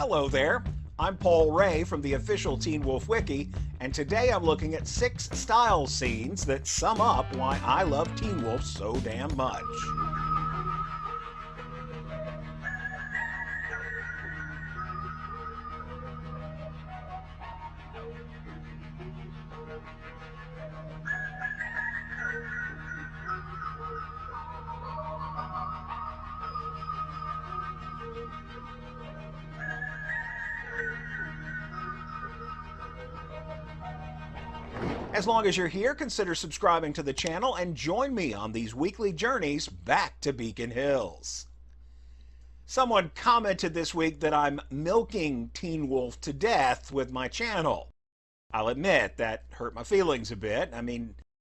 Hello there, I'm Paul Ray from the official Teen Wolf Wiki, and today I'm looking at 6 style scenes that sum up why I love Teen Wolf so damn much. As long as you're here, consider subscribing to the channel and join me on these weekly journeys back to Beacon Hills. Someone commented this week that I'm milking Teen Wolf to death with my channel. I'll admit that hurt my feelings a bit. I mean,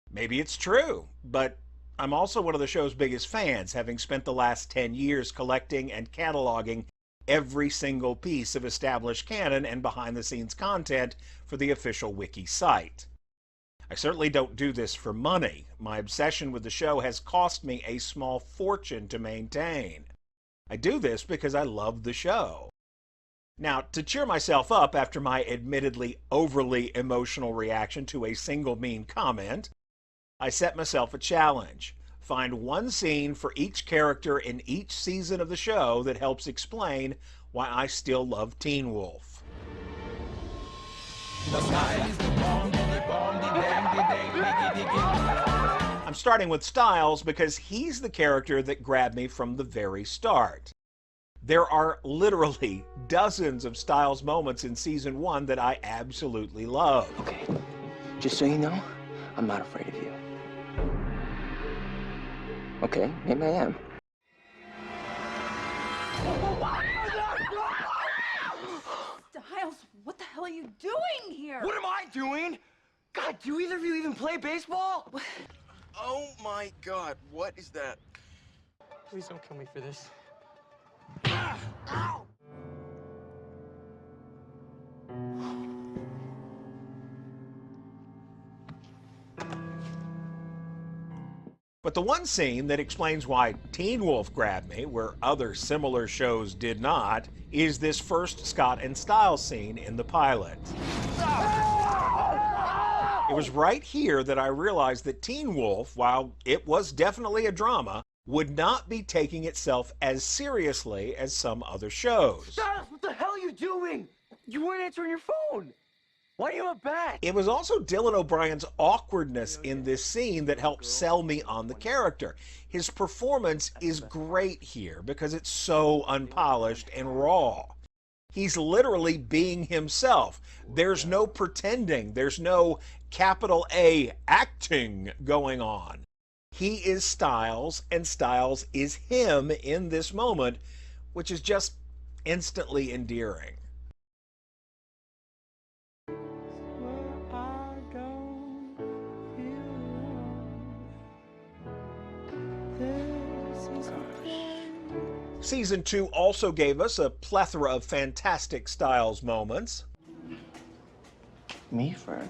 maybe it's true, but I'm also one of the show's biggest fans, having spent the last 10 years collecting and cataloging every single piece of established canon and behind-the-scenes content for the official wiki site. I certainly don't do this for money. My obsession with the show has cost me a small fortune to maintain. I do this because I love the show. Now, to cheer myself up after my admittedly overly emotional reaction to a single mean comment, I set myself a challenge. Find one scene for each character in each season of the show that helps explain why I still love Teen Wolf. I'm starting with Stiles because he's the character that grabbed me from the very start. There are literally dozens of Stiles moments in Season 1 that I absolutely love. Okay, just so you know, I'm not afraid of you. Okay, maybe I am. Stiles, what the hell are you doing here? What am I doing? God, do either of you even play baseball? Oh my God, what is that? Please don't kill me for this. Ow! But the one scene that explains why Teen Wolf grabbed me, where other similar shows did not, is this first Scott and Stiles scene in the pilot. It was right here that I realized that Teen Wolf, while it was definitely a drama, would not be taking itself as seriously as some other shows. Stiles, what the hell are you doing? You weren't answering your phone. Why are you up back? It was also Dylan O'Brien's awkwardness in this scene that helped sell me on the character. His performance is great here because it's so unpolished and raw. He's literally being himself. There's no pretending. There's no capital A acting going on. He is Stiles, and Stiles is him in this moment, which is just instantly endearing. Season 2 also gave us a plethora of fantastic Stiles moments. Me for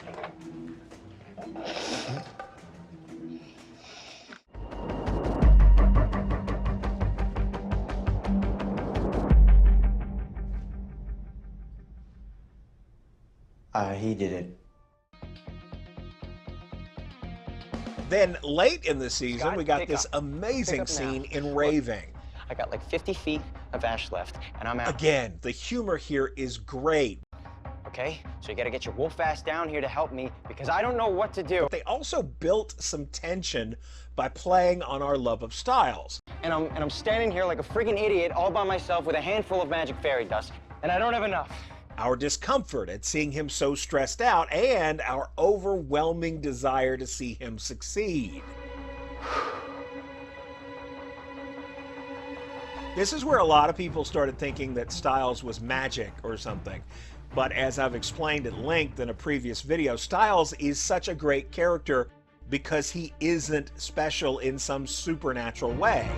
he did it. Then late in the season, Scott, we got pick this up. amazing Pick up now. scene in Raving. I got like 50 feet of ash left, and I'm out. Again, the humor here is great. Okay, so you gotta get your wolf ass down here to help me because I don't know what to do. They also built some tension by playing on our love of Stiles. And I'm standing here like a friggin' idiot all by myself with a handful of magic fairy dust, and I don't have enough. Our discomfort at seeing him so stressed out, and our overwhelming desire to see him succeed. This is where a lot of people started thinking that Stiles was magic or something. But as I've explained at length in a previous video, Stiles is such a great character because he isn't special in some supernatural way.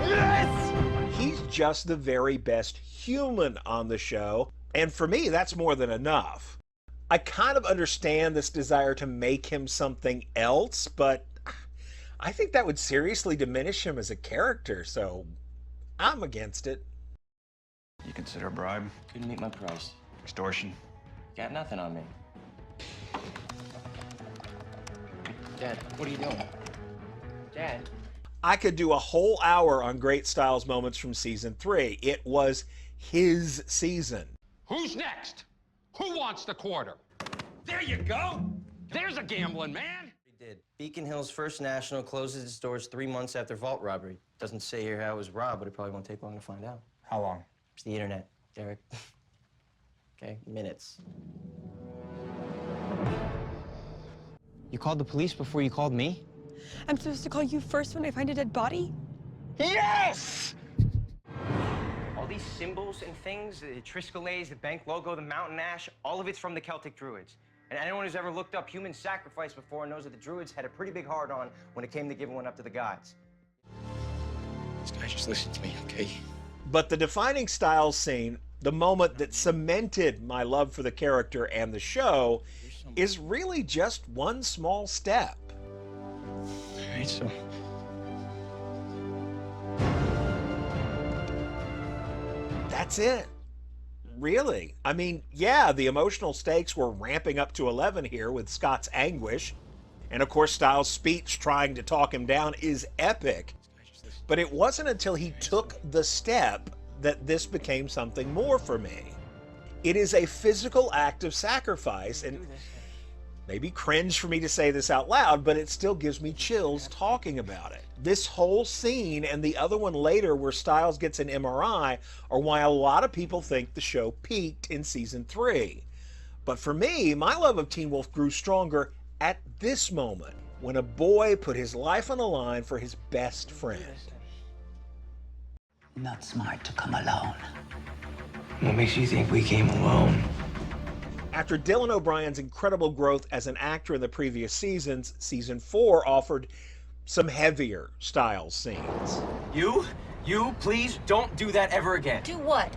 Yes! He's just the very best human on the show, and for me, that's more than enough. I kind of understand this desire to make him something else, but I think that would seriously diminish him as a character, so I'm against it. You consider a bribe? Couldn't meet my price. Extortion? Got nothing on me. Dad, what are you doing? Dad? I could do a whole hour on great Styles moments from season 3. It was his season. Who's next? Who wants the quarter? There you go. There's a gambling man. We did. Beacon Hill's First National closes its doors 3 months after vault robbery. Doesn't say here how it was robbed, but it probably won't take long to find out. How long? It's the internet, Derek. Okay, minutes. You called the police before you called me? I'm supposed to call you first when I find a dead body? Yes! All these symbols and things, the Triskelets, the bank logo, the mountain ash, all of it's from the Celtic Druids. And anyone who's ever looked up human sacrifice before knows that the Druids had a pretty big hard-on when it came to giving one up to the gods. This guy just listen to me, okay? But the defining Styles scene, the moment that cemented my love for the character and the show, is really just one small step. All right, so That's it. Really. I mean, yeah, the emotional stakes were ramping up to 11 here with Scott's anguish. And of course, Styles' speech trying to talk him down is epic. But it wasn't until he took the step that this became something more for me. It is a physical act of sacrifice, and maybe cringe for me to say this out loud, but it still gives me chills talking about it. This whole scene and the other one later where Styles gets an MRI are why a lot of people think the show peaked in season 3. But for me, my love of Teen Wolf grew stronger at this moment, when a boy put his life on the line for his best friend. Not smart to come alone. What makes you think we came alone? After Dylan O'Brien's incredible growth as an actor in the previous seasons, season 4 offered some heavier Styles scenes. You, please don't do that ever again. Do what?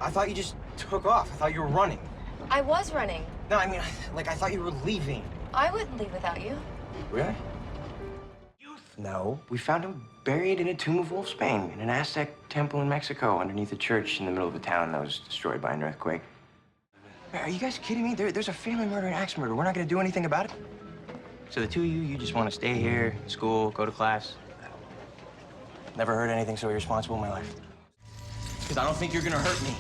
I thought you just took off. I thought you were running. I was running. No, I mean, like, I thought you were leaving. I wouldn't leave without you. Really? No. We found him buried in a tomb of Wolfsbane in an Aztec temple in Mexico underneath a church in the middle of a town that was destroyed by an earthquake. Are you guys kidding me? There's a family murder and axe murder. We're not gonna do anything about it? So the two of you just want to stay here, school, go to class? Never heard anything so irresponsible in my life. Because I don't think you're gonna hurt me.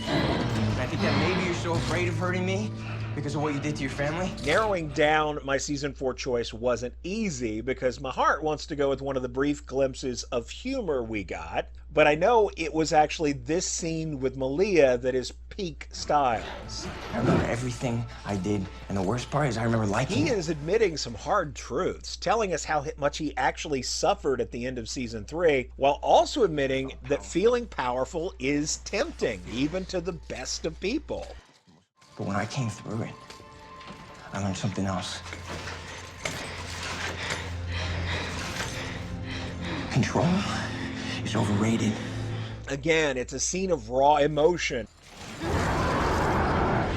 And I think that maybe you're so afraid of hurting me because of what you did to your family. Narrowing down my season 4 choice wasn't easy because my heart wants to go with one of the brief glimpses of humor we got, but I know it was actually this scene with Malia that is peak Styles. I remember everything I did, and the worst part is I remember liking He it. is admitting some hard truths, telling us how much he actually suffered at the end of season 3, while also admitting that feeling powerful is tempting, even to the best of people. But when I came through it, I learned something else. Control is overrated. Again, it's a scene of raw emotion. And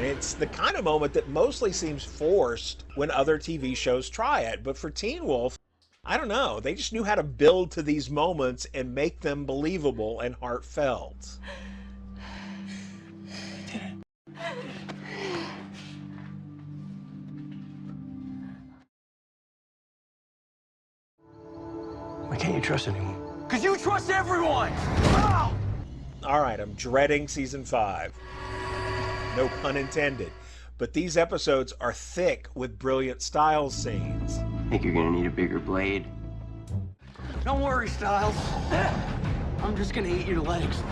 it's the kind of moment that mostly seems forced when other TV shows try it. But for Teen Wolf, I don't know, they just knew how to build to these moments and make them believable and heartfelt. Why can't you trust anyone? Because you trust everyone! Oh! All right, I'm dreading season 5. No pun intended. But these episodes are thick with brilliant Styles scenes. Think you're gonna need a bigger blade? Don't worry, Styles. I'm just gonna eat your legs.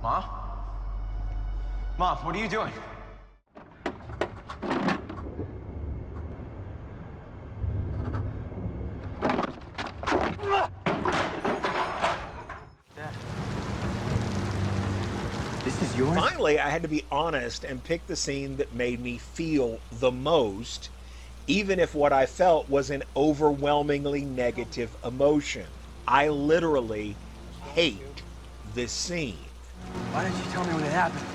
Mom? Mom, what are you doing? This is yours? Finally, I had to be honest and pick the scene that made me feel the most, even if what I felt was an overwhelmingly negative emotion. I literally hate this scene. Why didn't you tell me when it happened?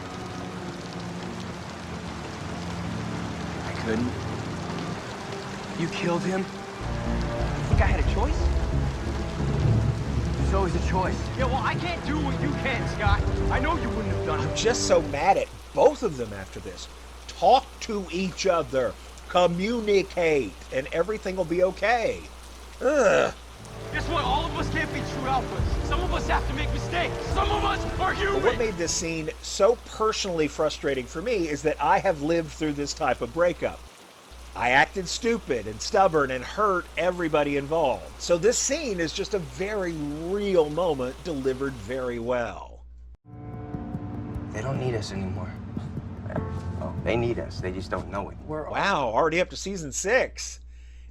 I couldn't. You killed him? You think I had a choice? There's always a choice. Yeah, well, I can't do what you can, Scott. I know you wouldn't have done it. I'm just so mad at both of them after this. Talk to each other. Communicate, and everything will be okay. Ugh. Guess what? All of us can't be true alphas. Some of us have to make mistakes. Some of us are human. But what made this scene so personally frustrating for me is that I have lived through this type of breakup. I acted stupid and stubborn and hurt everybody involved. So this scene is just a very real moment delivered very well. They don't need us anymore. Oh, they need us. They just don't know it. Wow, already up to season 6.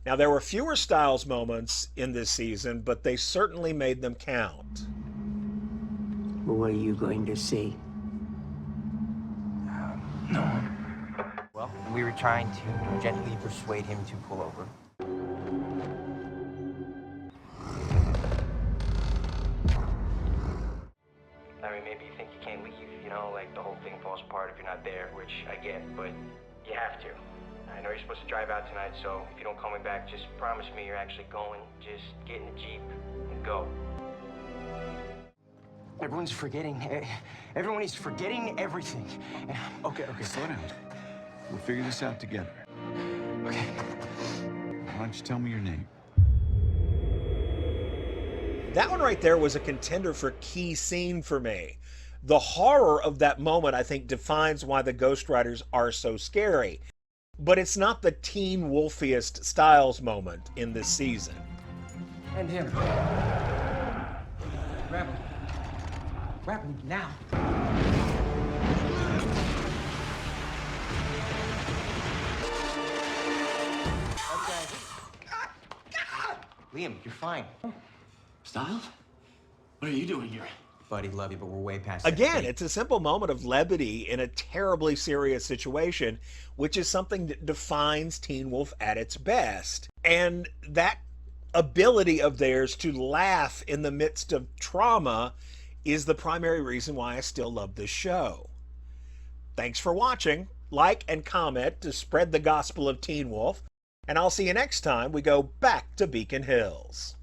Now, there were fewer Stiles moments in this season, but they certainly made them count. What are you going to see? No. Well, we were trying to gently persuade him to pull over. I mean, maybe you think you can't leave, you know, like the whole thing falls apart if you're not there, which I get, but you have to. I know you're supposed to drive out tonight, so if you don't call me back, just promise me you're actually going. Just get in the Jeep and go. Everyone's forgetting. Everyone is forgetting everything. Okay, slow down. We'll figure this out together. Okay. Why don't you tell me your name? That one right there was a contender for key scene for me. The horror of that moment, I think, defines why the Ghost Riders are so scary. But it's not the teen wolfiest Stiles moment in this season. And him. Grab him. Grab him now. Liam, you're fine. Stiles? What are you doing here? Buddy, love you, but we're way past Again, it's a simple moment of levity in a terribly serious situation, which is something that defines Teen Wolf at its best. And that ability of theirs to laugh in the midst of trauma is the primary reason why I still love this show. Thanks for watching. Like and comment to spread the gospel of Teen Wolf. And I'll see you next time we go back to Beacon Hills.